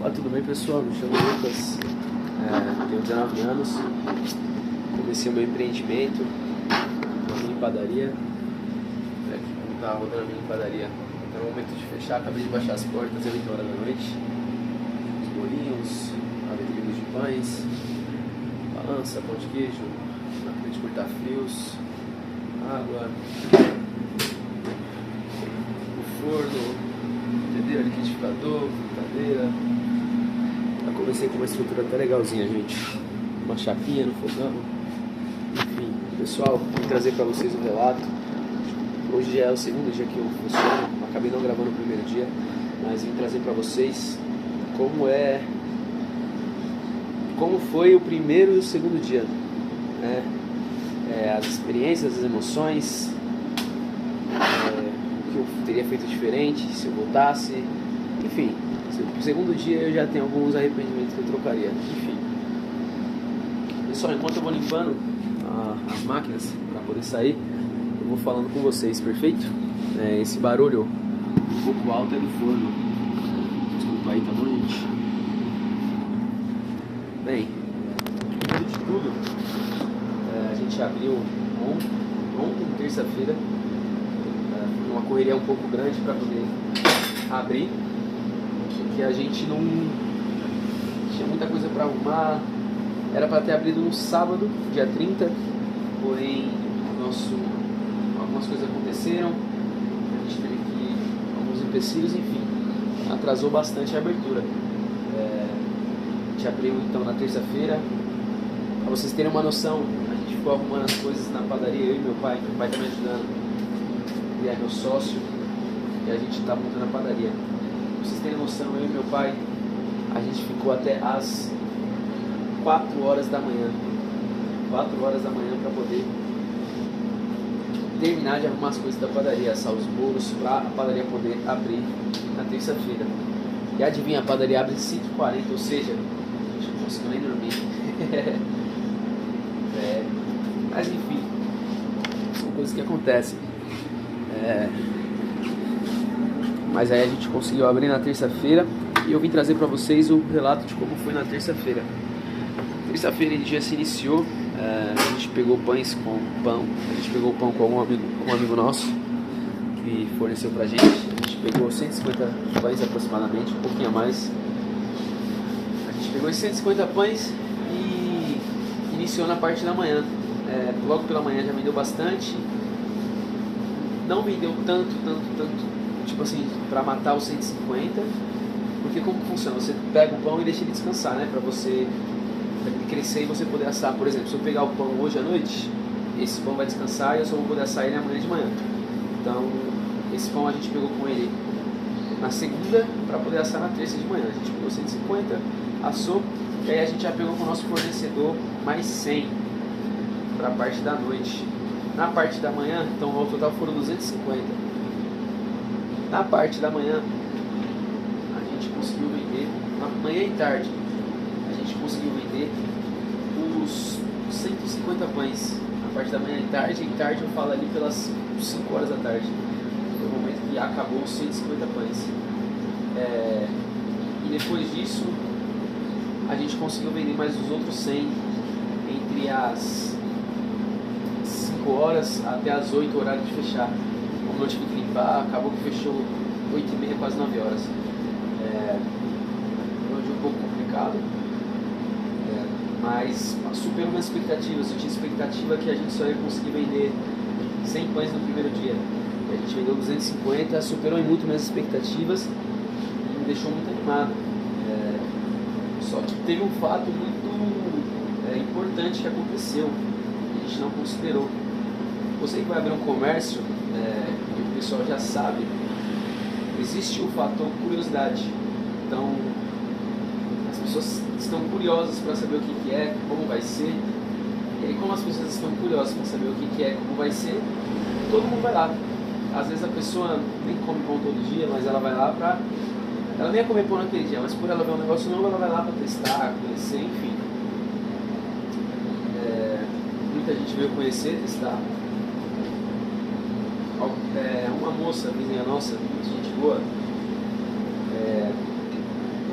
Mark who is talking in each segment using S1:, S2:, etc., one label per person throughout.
S1: Olá, tudo bem, pessoal? Me chamo Lucas, tenho 19 anos, comecei o meu empreendimento, uma mini padaria, como está rodando a mini padaria. Então é o momento de fechar, acabei de baixar as portas, 8 horas da noite, os bolinhos, aventuras de pães, balança, pão de queijo, máquina de cortar frios, água, o forno, entendeu? Liquidificador, fritadeira. Eu comecei com uma estrutura até legalzinha, gente. Uma chapinha no fogão. Enfim, pessoal, vou trazer para vocês um relato. Hoje é o segundo dia que eu funciono. Acabei não gravando o primeiro dia, mas vim trazer para vocês como foi o primeiro e o segundo dia, né? As experiências, as emoções, o que eu teria feito diferente se eu voltasse, enfim. No segundo dia eu já tenho alguns arrependimentos que eu trocaria, enfim. Pessoal, enquanto eu vou limpando as máquinas para poder sair, eu vou falando com vocês, perfeito? Esse barulho um pouco alto é do forno. Desculpa aí, tá bom, gente? Bem, primeiro de tudo, a gente abriu ontem, terça-feira, uma correria um pouco grande para poder abrir, porque a gente não tinha muita coisa para arrumar. Era para ter abrido no sábado, dia 30, porém algumas coisas aconteceram, a gente teve alguns empecilhos, enfim, atrasou bastante a abertura. A gente abriu então na terça-feira. Para vocês terem uma noção, a gente ficou arrumando as coisas na padaria, eu e meu pai está me ajudando, ele é meu sócio, e a gente está montando a padaria. Pra vocês terem noção, eu e meu pai, a gente ficou até às 4 horas da manhã. 4 horas da manhã para poder terminar de arrumar as coisas da padaria, assar os bolos para a padaria poder abrir na terça-feira. E adivinha, a padaria abre às 5h40, ou seja, a gente não conseguiu nem dormir. Mas enfim, são coisas que acontecem. Mas aí a gente conseguiu abrir na terça-feira e eu vim trazer para vocês o relato de como foi na terça-feira. Terça-feira ele já se iniciou, a gente pegou pães com pão, a gente pegou pão com um amigo nosso que forneceu pra gente. A gente pegou 150 pães aproximadamente, um pouquinho a mais. A gente pegou esses 150 pães e iniciou na parte da manhã. Logo pela manhã já vendeu bastante, não vendeu tanto, tipo assim, para matar os 150, porque como funciona? Você pega o pão e deixa ele descansar, né? Pra ele crescer e você poder assar. Por exemplo, se eu pegar o pão hoje à noite, esse pão vai descansar e eu só vou poder assar ele amanhã de manhã. Então, esse pão a gente pegou com ele na segunda para poder assar na terça de manhã. A gente pegou 150, assou, e aí a gente já pegou com o nosso fornecedor mais 100 para a parte da noite. Na parte da manhã, então ao total foram 250. Na parte da manhã, a gente conseguiu vender, na manhã e tarde, a gente conseguiu vender os 150 pães. Na parte da manhã e tarde eu falo ali pelas 5 horas da tarde. Foi o momento que acabou os 150 pães. E depois disso, a gente conseguiu vender mais os outros 100 entre as 5 horas até as 8, horário de fechar. Como eu tive que limpar, acabou que fechou 8h30, quase 9 horas. Foi um dia um pouco complicado, mas superou minhas expectativas. Eu tinha expectativa que a gente só ia conseguir vender 100 pães no primeiro dia. A gente vendeu 250, superou em muito minhas expectativas e me deixou muito animado. Só que teve um fato muito importante que aconteceu, que a gente não considerou. Você que vai abrir um comércio, e o pessoal já sabe, existe o fator curiosidade. Então, as pessoas estão curiosas para saber o que é, como vai ser. E aí, como as pessoas estão curiosas para saber o que é, como vai ser, todo mundo vai lá. Às vezes a pessoa nem come pão todo dia, mas ela vai lá para... Ela nem ia comer pão naquele dia, mas por ela ver um negócio novo, ela vai lá para testar, conhecer, enfim. Muita gente veio conhecer, testar. Uma moça, vizinha nossa, muito gente boa,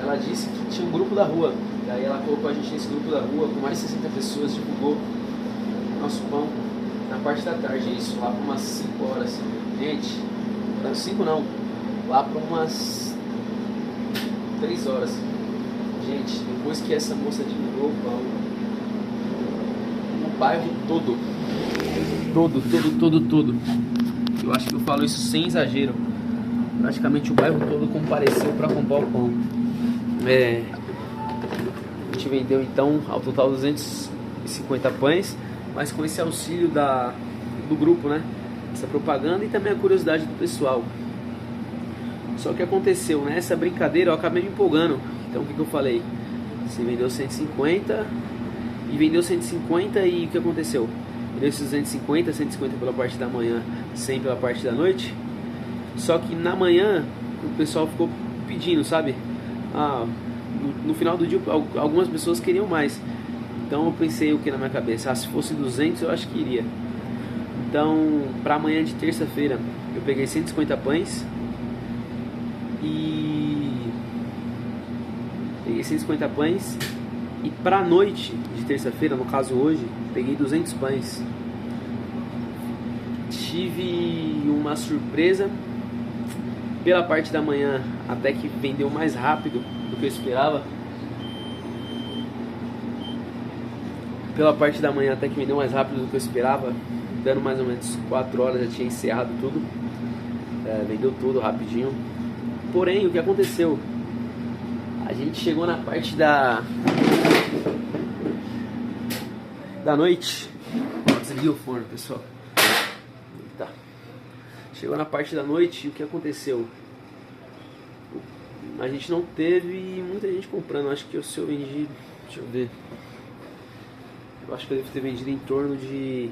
S1: ela ela disse que tinha um grupo da rua. Daí ela colocou a gente nesse grupo da rua, com mais de 60 pessoas, divulgou nosso pão na parte da tarde, isso, lá por umas 5 horas. Gente, 5 não, lá por umas 3 horas. Gente, depois que essa moça divulgou o pão, o bairro todo, eu acho que eu falo isso sem exagero, praticamente o bairro todo compareceu para comprar o pão. A gente vendeu então ao total 250 pães, mas com esse auxílio do grupo, né? Essa propaganda e também a curiosidade do pessoal. Só que aconteceu, nessa brincadeira eu acabei me empolgando. Então o que eu falei? Você vendeu 150 e vendeu 150 e o que aconteceu? Vendeu esses 150 pela parte da manhã, 100 pela parte da noite. Só que na manhã o pessoal ficou pedindo, sabe? No final do dia algumas pessoas queriam mais. Então eu pensei o que na minha cabeça? Se fosse 200 eu acho que iria. Então para amanhã de terça-feira eu peguei 150 pães e para noite de terça-feira, no caso hoje, peguei 200 pães. Tive uma surpresa. Pela parte da manhã até que vendeu mais rápido do que eu esperava. Dando mais ou menos 4 horas já tinha encerrado tudo. Vendeu tudo rapidinho. Porém, o que aconteceu? A gente chegou na parte da noite. Desliguei o forno, pessoal. Tá. Chegou na parte da noite e o que aconteceu? A gente não teve muita gente comprando. Acho que se eu vendi, deixa eu ver, eu acho que eu devo ter vendido em torno de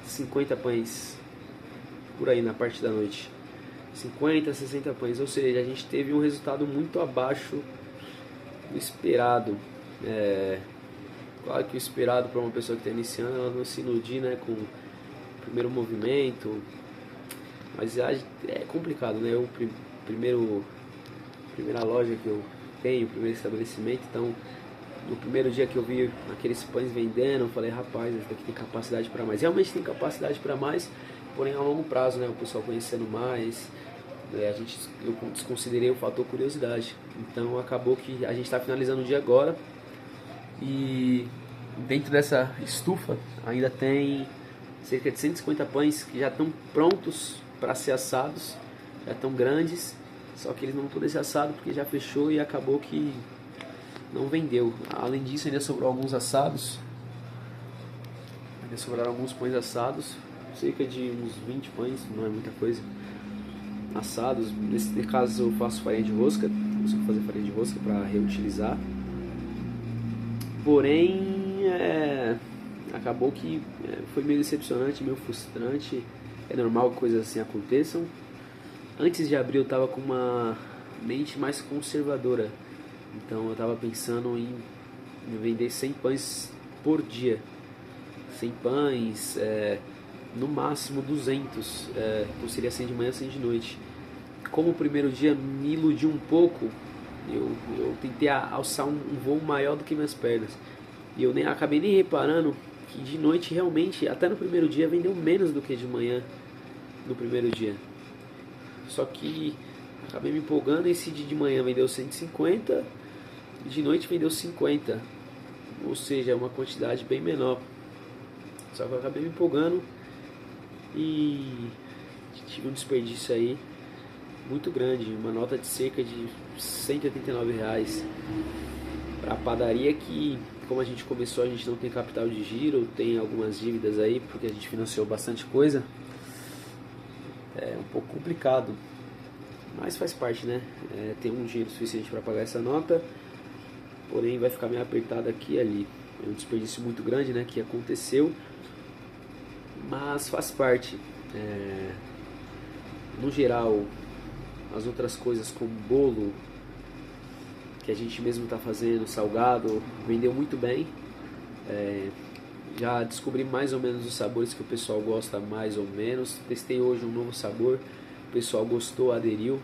S1: 50 pães por aí na parte da noite. 50, 60 pães, ou seja, a gente teve um resultado muito abaixo do esperado. Claro que o esperado para uma pessoa que está iniciando, ela não se iludir, né, com o primeiro movimento, mas é complicado, né? Primeira loja que eu tenho, o primeiro estabelecimento, então no primeiro dia que eu vi aqueles pães vendendo, eu falei, rapaz, esse daqui tem capacidade para mais. Realmente tem capacidade para mais, porém a longo prazo, né? O pessoal conhecendo mais, eu desconsiderei o fator curiosidade. Então acabou que a gente está finalizando o dia agora e dentro dessa estufa ainda tem cerca de 150 pães que já estão prontos para ser assados, já estão grandes, só que eles não vão poder ser assados porque já fechou e acabou que não vendeu. Além disso, ainda sobrou alguns assados. Ainda sobraram alguns pães assados. Cerca de uns 20 pães, não é muita coisa. Assados. Nesse caso eu faço farinha de rosca. Consigo fazer farinha de rosca para reutilizar. Porém, acabou que foi meio decepcionante, meio frustrante. É normal que coisas assim aconteçam. Antes de abrir eu estava com uma mente mais conservadora. Então eu estava pensando em vender 100 pães por dia. 100 pães, no máximo 200. Então seria 100 de manhã, 100 de noite. Como o primeiro dia me iludiu um pouco, eu tentei alçar um voo maior do que minhas pernas. E eu acabei nem reparando que de noite realmente, até no primeiro dia, vendeu menos do que de manhã no primeiro dia. Só que acabei me empolgando, esse dia de manhã vendeu 150 e de noite vendeu 50. Ou seja, uma quantidade bem menor. Só que eu acabei me empolgando e tive um desperdício aí muito grande. Uma nota de cerca de R$189 para a padaria que, como a gente começou, a gente não tem capital de giro, tem algumas dívidas aí porque a gente financiou bastante coisa. É um pouco complicado, mas faz parte, né? Tem um dinheiro suficiente para pagar essa nota, porém vai ficar meio apertado aqui e ali. É um desperdício muito grande, né, que aconteceu, mas faz parte. No geral, as outras coisas como bolo, que a gente mesmo está fazendo, salgado, vendeu muito bem. Já descobri mais ou menos os sabores que o pessoal gosta mais ou menos. Testei hoje um novo sabor, o pessoal gostou, aderiu.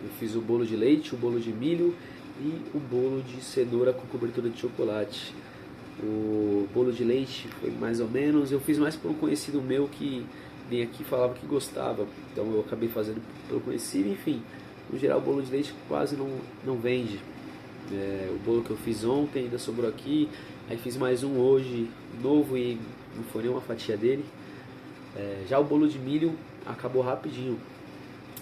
S1: Eu fiz o bolo de leite, o bolo de milho e o bolo de cenoura com cobertura de chocolate. O bolo de leite foi mais ou menos, eu fiz mais por um conhecido meu que vinha aqui e falava que gostava, então eu acabei fazendo pelo conhecido. Enfim, no geral o bolo de leite quase não vende. O bolo que eu fiz ontem ainda sobrou aqui, aí fiz mais um hoje novo e não foi nenhuma fatia dele. Já o bolo de milho acabou rapidinho,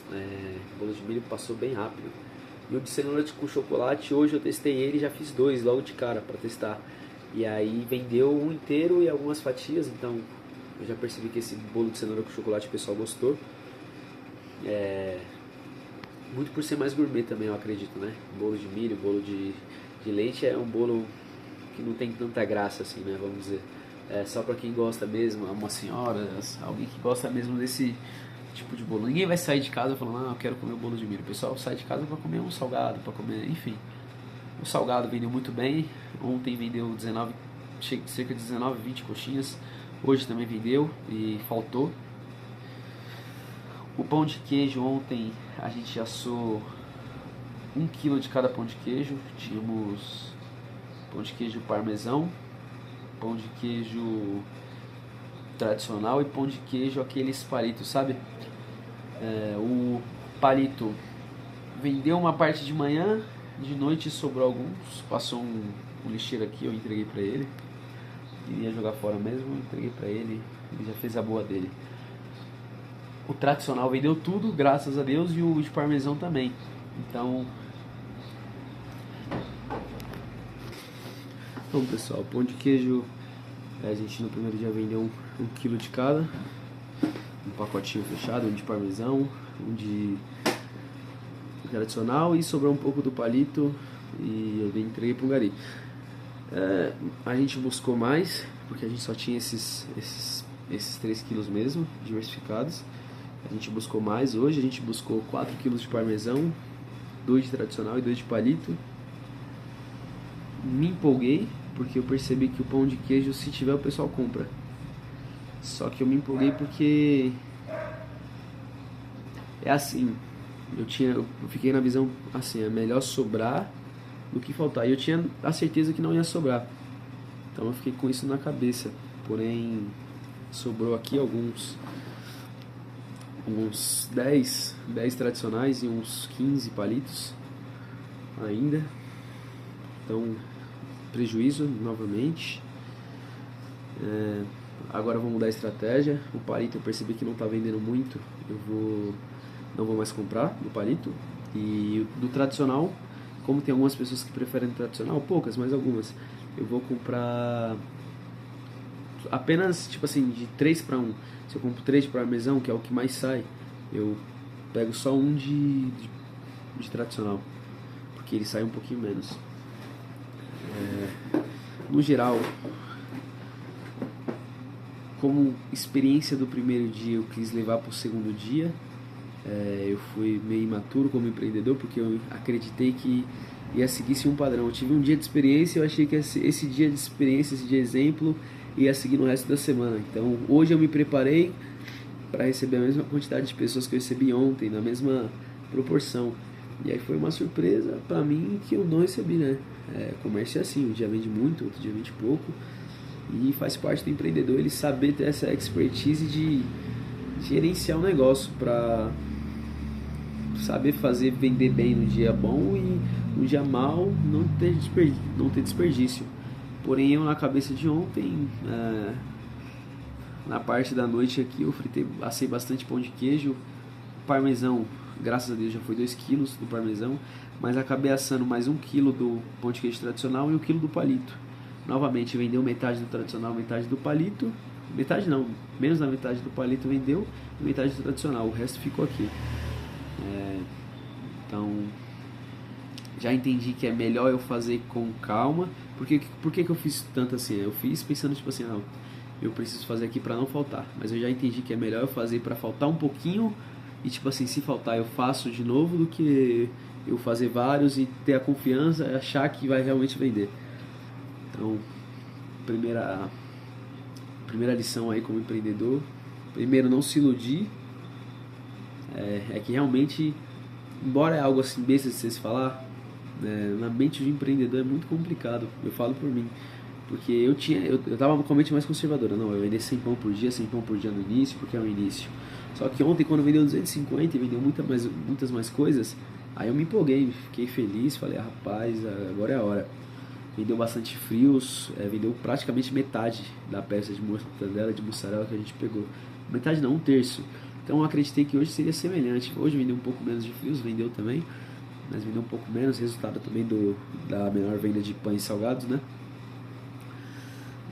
S1: o bolo de milho passou bem rápido. E o de cenoura com chocolate, hoje eu testei ele e já fiz dois logo de cara para testar. E aí vendeu um inteiro e algumas fatias, então eu já percebi que esse bolo de cenoura com chocolate o pessoal gostou. Muito por ser mais gourmet também, eu acredito, né? Bolo de milho, bolo de leite é um bolo que não tem tanta graça assim, né? Vamos dizer. Só para quem gosta mesmo, uma senhora, alguém que gosta mesmo desse tipo de bolo. Ninguém vai sair de casa falando, eu quero comer o bolo de milho. O pessoal sai de casa para comer um salgado, para comer, enfim. O salgado vendeu muito bem. Ontem vendeu cerca de 19, 20 coxinhas. Hoje também vendeu e faltou. O pão de queijo ontem a gente assou 1 kg de cada pão de queijo. Tínhamos pão de queijo parmesão, pão de queijo tradicional e pão de queijo aqueles palitos, sabe? O palito vendeu uma parte de manhã, de noite sobrou alguns. Passou um lixeiro aqui, eu entreguei pra ele. Queria jogar fora mesmo, eu entreguei pra ele. Ele já fez a boa dele. O tradicional vendeu tudo, graças a Deus, e o de parmesão também. Então pessoal, pão de queijo, a gente no primeiro dia vendeu 1 kg de cada, um pacotinho fechado, um de parmesão, um de tradicional, e sobrou um pouco do palito e eu entreguei pro Gari. A gente buscou mais, porque a gente só tinha esses 3 kg mesmo, diversificados. A gente buscou mais hoje, a gente buscou 4 kg de parmesão, 2 de tradicional e 2 de palito. Me empolguei, porque eu percebi que o pão de queijo, se tiver, o pessoal compra. Só que eu me empolguei porque é assim, eu fiquei na visão assim, é melhor sobrar do que faltar. E eu tinha a certeza que não ia sobrar, então eu fiquei com isso na cabeça. Porém, sobrou aqui uns 10 tradicionais e uns 15 palitos ainda. Então, prejuízo novamente. Agora vou mudar a estratégia. O palito eu percebi que não está vendendo muito, não vou mais comprar do palito. E do tradicional, como tem algumas pessoas que preferem o tradicional, poucas, mas algumas, eu vou comprar apenas tipo assim, de 3 para 1. Se eu compro 3 de parmesão, que é o que mais sai, eu pego só um de tradicional, porque ele sai um pouquinho menos. No geral, como experiência do primeiro dia, eu quis levar para o segundo dia. Eu fui meio imaturo como empreendedor, porque eu acreditei que ia seguir um padrão. Eu tive um dia de experiência, eu achei que esse dia de experiência, esse dia de exemplo, ia seguir no resto da semana. Então hoje eu me preparei para receber a mesma quantidade de pessoas que eu recebi ontem, na mesma proporção. E aí foi uma surpresa para mim que eu não recebi, né? Comércio é assim, um dia vende muito, outro dia vende pouco. E faz parte do empreendedor ele saber ter essa expertise de gerenciar o negócio para saber vender bem no dia bom e no dia mal não ter desperdício. Porém, eu na cabeça de ontem, na parte da noite aqui, eu assei bastante pão de queijo, parmesão, graças a Deus já foi 2 kg do parmesão, mas acabei assando mais 1 kg do pão de queijo tradicional e 1 kg do palito. Novamente vendeu metade do tradicional, metade do palito. Metade não, menos da metade do palito vendeu e metade do tradicional, o resto ficou aqui. Então já entendi que é melhor eu fazer com calma. Por que eu fiz tanto assim? Eu fiz pensando tipo assim, eu preciso fazer aqui para não faltar, mas eu já entendi que é melhor eu fazer para faltar um pouquinho e tipo assim, se faltar eu faço de novo, do que eu fazer vários e ter a confiança e achar que vai realmente vender. Então, primeira lição aí como empreendedor: primeiro, não se iludir. É que realmente embora é algo assim besta de vocês falar, na mente de empreendedor é muito complicado, eu falo por mim. Porque eu tava com a mente mais conservadora, não, eu vender 100 pão por dia, 100 pão por dia no início, porque é o início. Só que ontem, quando vendeu 250 e vendeu muitas mais coisas, aí eu me empolguei, fiquei feliz, falei, rapaz, agora é a hora. Vendeu bastante frios, vendeu praticamente metade da peça de mortadela, de mussarela que a gente pegou. Metade não, um terço. Então eu acreditei que hoje seria semelhante. Hoje vendeu um pouco menos de frios, vendeu também, mas vendeu um pouco menos, resultado também da menor venda de pães salgados, né?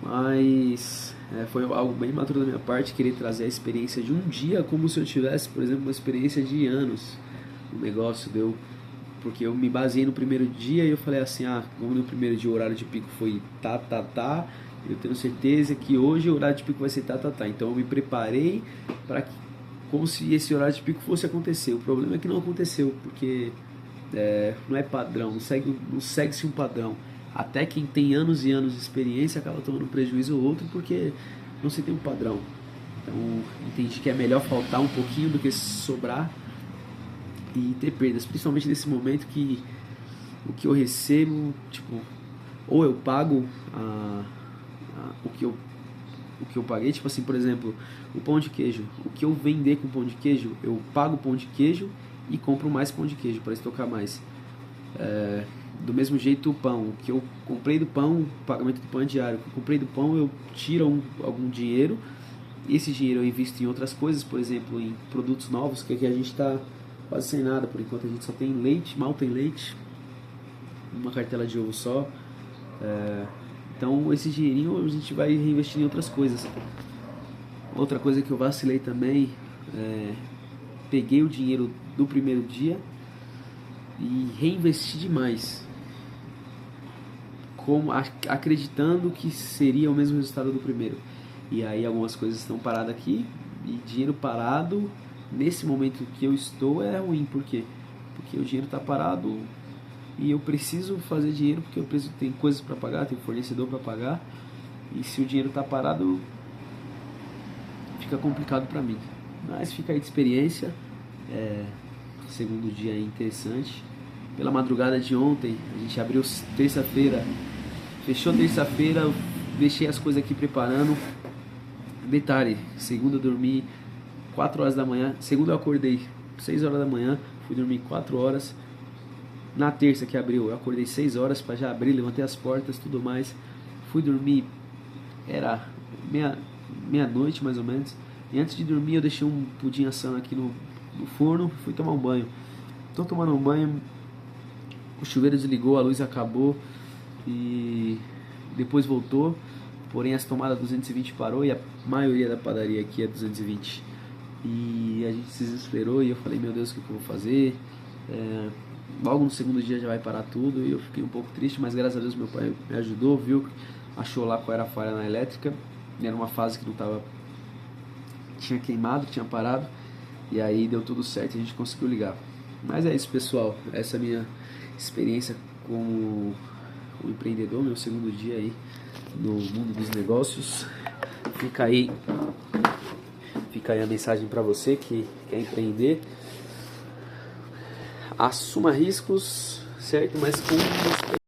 S1: Mas foi algo bem maduro da minha parte, querer trazer a experiência de um dia como se eu tivesse, por exemplo, uma experiência de anos. O negócio deu, porque eu me baseei no primeiro dia e eu falei assim, como no primeiro dia o horário de pico foi eu tenho certeza que hoje o horário de pico vai ser então eu me preparei para que, como se esse horário de pico fosse acontecer. O problema é que não aconteceu, porque não é padrão, não segue-se um padrão. Até quem tem anos e anos de experiência acaba tomando um prejuízo ou outro porque não se tem um padrão. Então entendi que é melhor faltar um pouquinho do que sobrar e ter perdas, principalmente nesse momento que o que eu recebo, tipo, ou eu pago o que eu paguei, tipo assim, por exemplo, o pão de queijo, o que eu vender com pão de queijo, eu pago o pão de queijo e compro mais pão de queijo para estocar mais. Do mesmo jeito o pão, o que eu comprei do pão, o pagamento do pão é diário. O que eu comprei do pão eu tiro algum dinheiro, e esse dinheiro eu invisto em outras coisas, por exemplo, em produtos novos, que aqui a gente está quase sem nada, por enquanto a gente só tem leite, mal tem leite, uma cartela de ovo só. Então esse dinheirinho a gente vai reinvestir em outras coisas. Outra coisa que eu vacilei também, peguei o dinheiro do primeiro dia e reinvesti demais, acreditando que seria o mesmo resultado do primeiro. E aí algumas coisas estão paradas aqui, e dinheiro parado nesse momento que eu estou é ruim. Por quê? Porque o dinheiro está parado e eu preciso fazer dinheiro, porque tem coisas para pagar, tem fornecedor para pagar, e se o dinheiro está parado fica complicado para mim. Mas fica aí de experiência. Segundo dia aí interessante. Pela madrugada de ontem, a gente abriu terça-feira, fechou terça-feira, eu deixei as coisas aqui preparando. Detalhe, segunda eu dormi 4 horas da manhã, segunda eu acordei 6 horas da manhã, fui dormir 4 horas. Na terça que abriu, eu acordei 6 horas para já abrir, levantei as portas, tudo mais. Fui dormir, era meia-noite mais ou menos. E antes de dormir eu deixei um pudim assando aqui no forno, fui tomar um banho. Tô tomando um banho, o chuveiro desligou, a luz acabou e depois voltou, porém as tomadas 220 parou e a maioria da padaria aqui é 220. E a gente se desesperou e eu falei, meu Deus, o que eu vou fazer? Logo no segundo dia já vai parar tudo, e eu fiquei um pouco triste, mas graças a Deus meu pai me ajudou, viu? Achou lá qual era a falha na elétrica, era uma fase que não tava, tinha queimado, tinha parado, e aí deu tudo certo, a gente conseguiu ligar. Mas é isso, pessoal, essa é a minha experiência como empreendedor, meu segundo dia aí no mundo dos negócios. Fica aí a mensagem para você que quer empreender. Assuma riscos, certo? Mas com